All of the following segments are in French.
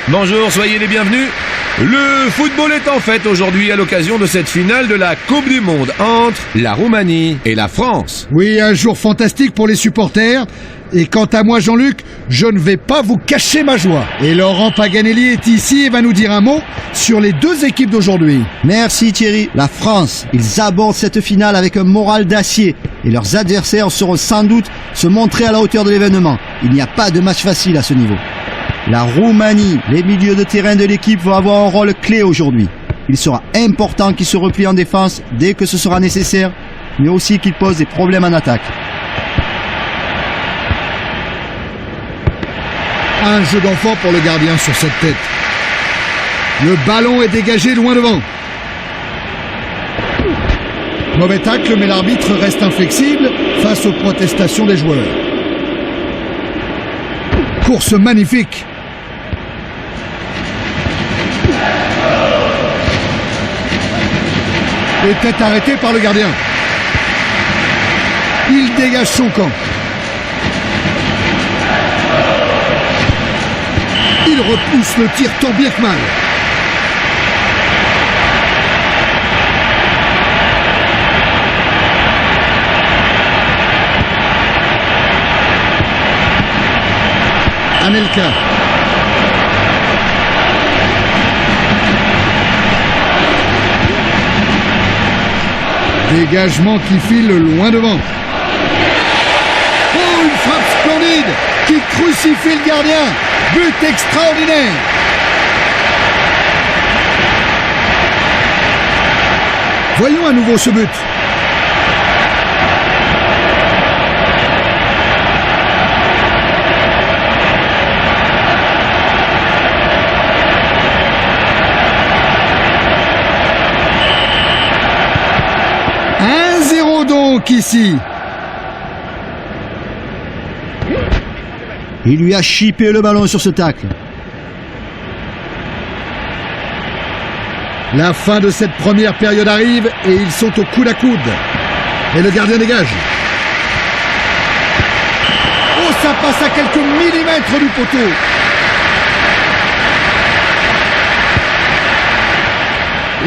Bonjour, soyez les bienvenus. Le football est en fête aujourd'hui à l'occasion de cette finale de la Coupe du Monde entre la Roumanie et la France. Oui, un jour fantastique pour les supporters. Et quant à moi, Jean-Luc, je ne vais pas vous cacher ma joie. Et Laurent Paganelli est ici et va nous dire un mot sur les deux équipes d'aujourd'hui. Merci Thierry. La France, ils abordent cette finale avec un moral d'acier. Et leurs adversaires sauront sans doute se montrer à la hauteur de l'événement. Il n'y a pas de match facile à ce niveau. La Roumanie, les milieux de terrain de l'équipe vont avoir un rôle clé aujourd'hui. Il sera important qu'ils se replient en défense dès que ce sera nécessaire, mais aussi qu'ils posent des problèmes en attaque. Un jeu d'enfant pour le gardien sur cette tête. Le ballon est dégagé loin devant. Mauvais tacle, mais l'arbitre reste inflexible face aux protestations des joueurs. Course magnifique. Était arrêté par le gardien. Il dégage son camp. Il repousse le tir tant bien que mal. Anelka. Dégagement qui file loin devant. Oh, une frappe splendide qui crucifie le gardien. But extraordinaire. Voyons à nouveau ce but. Donc ici. Il lui a chippé le ballon sur ce tacle. La fin de cette première période arrive et ils sont au coude à coude. Et le gardien dégage. Oh, ça passe à quelques millimètres du poteau.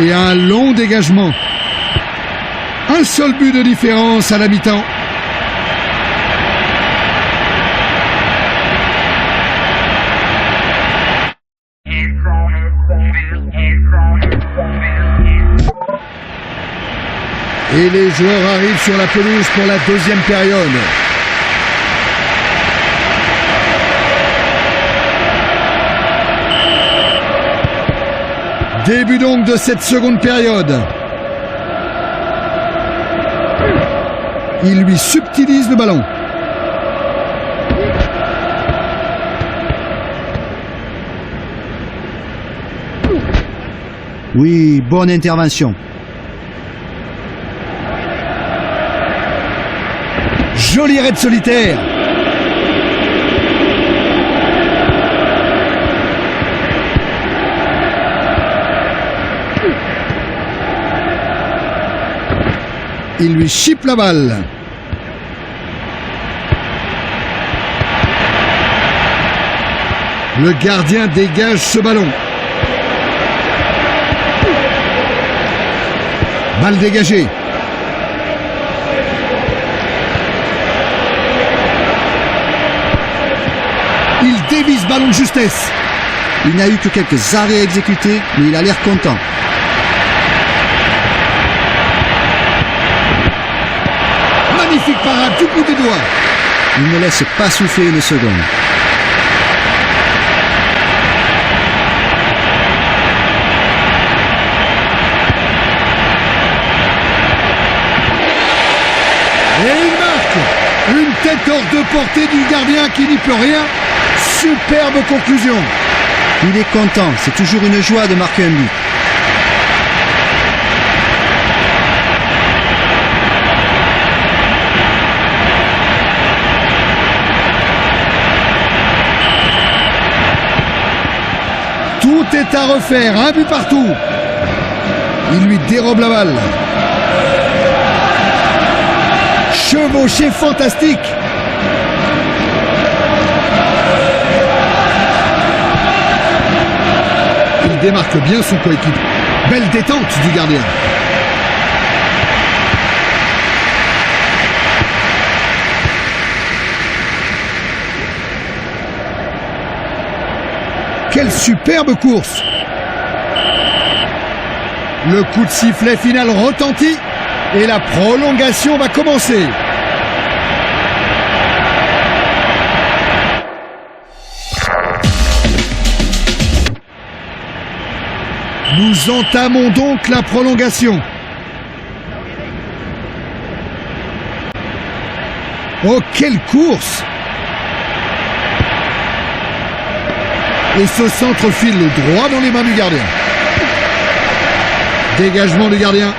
Et un long dégagement. Un seul but de différence à la mi-temps. Et les joueurs arrivent sur la pelouse pour la deuxième période. Début donc de cette seconde période. Il lui subtilise le ballon. Oui, bonne intervention. Joli raid solitaire. Il lui chippe la balle. Le gardien dégage ce ballon. Balle dégagée. Il dévisse ballon de justesse. Il n'a eu que quelques arrêts à exécuter, mais il a l'air content. Magnifique parade du bout des doigts. Il ne laisse pas souffler une seconde. Et il marque. Une tête hors de portée du gardien qui n'y peut rien. Superbe conclusion. Il est content, c'est toujours une joie de marquer un but. Tout est à refaire, un but partout. Il lui dérobe la balle. Chevauché fantastique. démarque bien son coéquipier. Belle détente du gardien. Quelle superbe course! Le coup de sifflet final retentit et la prolongation va commencer. Nous entamons donc la prolongation. Oh, quelle course! Et ce centre file droit dans les mains du gardien. Dégagement du gardien.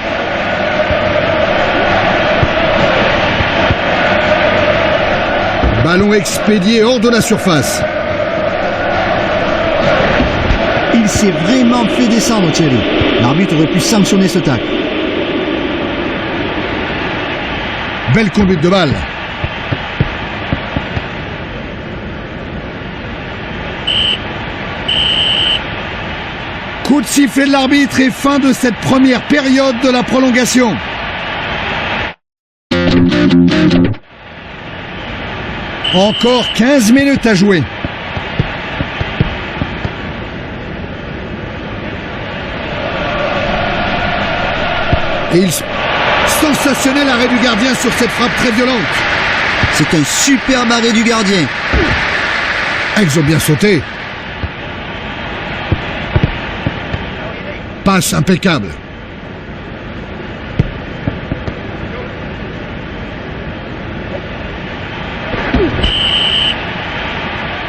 Ballon expédié hors de la surface. Il s'est vraiment fait descendre, Thierry. L'arbitre aurait pu sanctionner ce tacle. Belle conduite de balle. Coup de sifflet de l'arbitre et fin de cette première période de la prolongation. Encore 15 minutes à jouer. Et sensationnel arrêt du gardien sur cette frappe très violente. C'est un superbe arrêt du gardien. Ils ont bien sauté. Passe impeccable.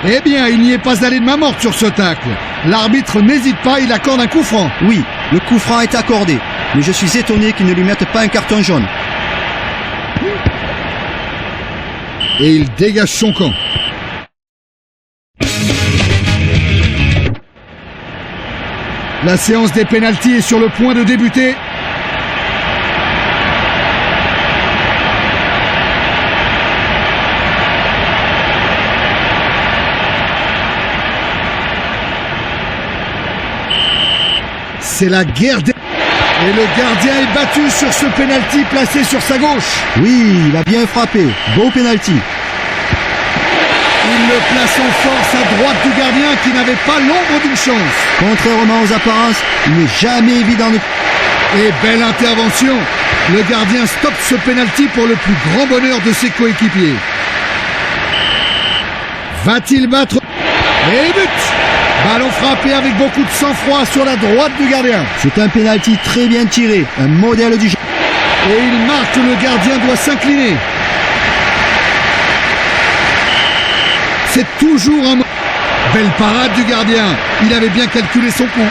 Eh bien, il n'y est pas allé de main morte sur ce tacle. L'arbitre n'hésite pas, il accorde un coup franc. Oui, le coup franc est accordé, mais je suis étonné qu'il ne lui mette pas un carton jaune. Et il dégage son camp. La séance des pénaltys est sur le point de débuter. C'est la guerre des... Et le gardien est battu sur ce pénalty placé sur sa gauche. Oui, il a bien frappé. Beau pénalty. Il le place en force à droite du gardien qui n'avait pas l'ombre d'une chance. Contrairement aux apparences, il n'est jamais évident de... Et belle intervention. Le gardien stoppe ce pénalty pour le plus grand bonheur de ses coéquipiers. Va-t-il battre? Et but! Ballon frappé avec beaucoup de sang-froid sur la droite du gardien. C'est un pénalty très bien tiré, un modèle du jeu. Et il marque, le gardien doit s'incliner. C'est toujours un... Belle parade du gardien. Il avait bien calculé son coup.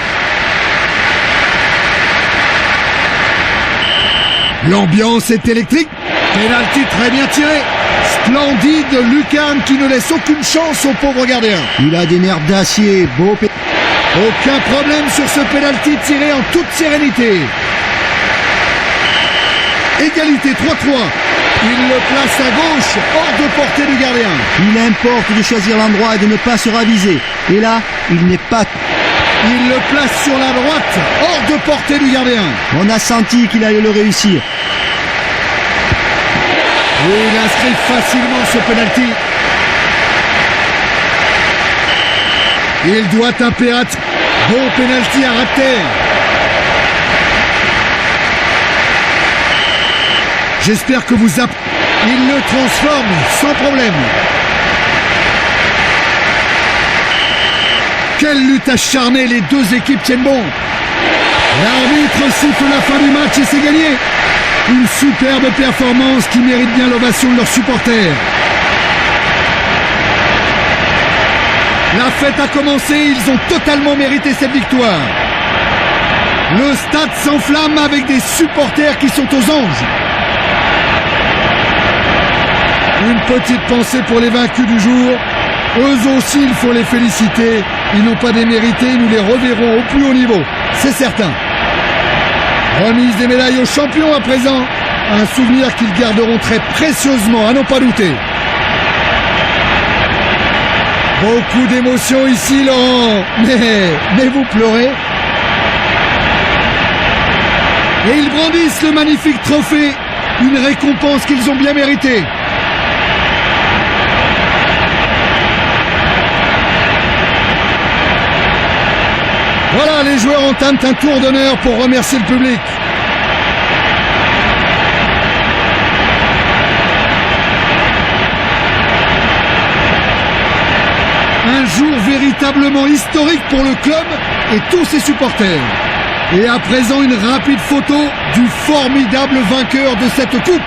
L'ambiance est électrique. Pénalty très bien tiré. Splendide lucarne qui ne laisse aucune chance au pauvre gardien. Il a des nerfs d'acier. Beau pénalty. Aucun problème sur ce pénalty tiré en toute sérénité. Égalité 3-3. Il le place à gauche, hors de portée du gardien. Il importe de choisir l'endroit et de ne pas se raviser. Et là, il n'est pas... Il le place sur la droite, hors de portée du gardien. On a senti qu'il allait le réussir. Et il inscrit facilement ce penalty. Il doit impératif. Bon penalty à rater. J'espère que vous app... Il le transforme sans problème. Quelle lutte acharnée, les deux équipes tiennent bon. L'arbitre siffle la fin du match et c'est gagné. Une superbe performance qui mérite bien l'ovation de leurs supporters. La fête a commencé, ils ont totalement mérité cette victoire. Le stade s'enflamme avec des supporters qui sont aux anges. Une petite pensée pour les vaincus du jour. Eux aussi, il faut les féliciter. Ils n'ont pas démérité, nous les reverrons au plus haut niveau, c'est certain. Remise des médailles aux champions à présent. Un souvenir qu'ils garderont très précieusement, à n'en pas douter. Beaucoup d'émotions ici, Laurent. Mais vous pleurez? Et ils brandissent le magnifique trophée, une récompense qu'ils ont bien méritée. Voilà, les joueurs entament un tour d'honneur pour remercier le public. Un jour véritablement historique pour le club et tous ses supporters. Et à présent, une rapide photo du formidable vainqueur de cette coupe.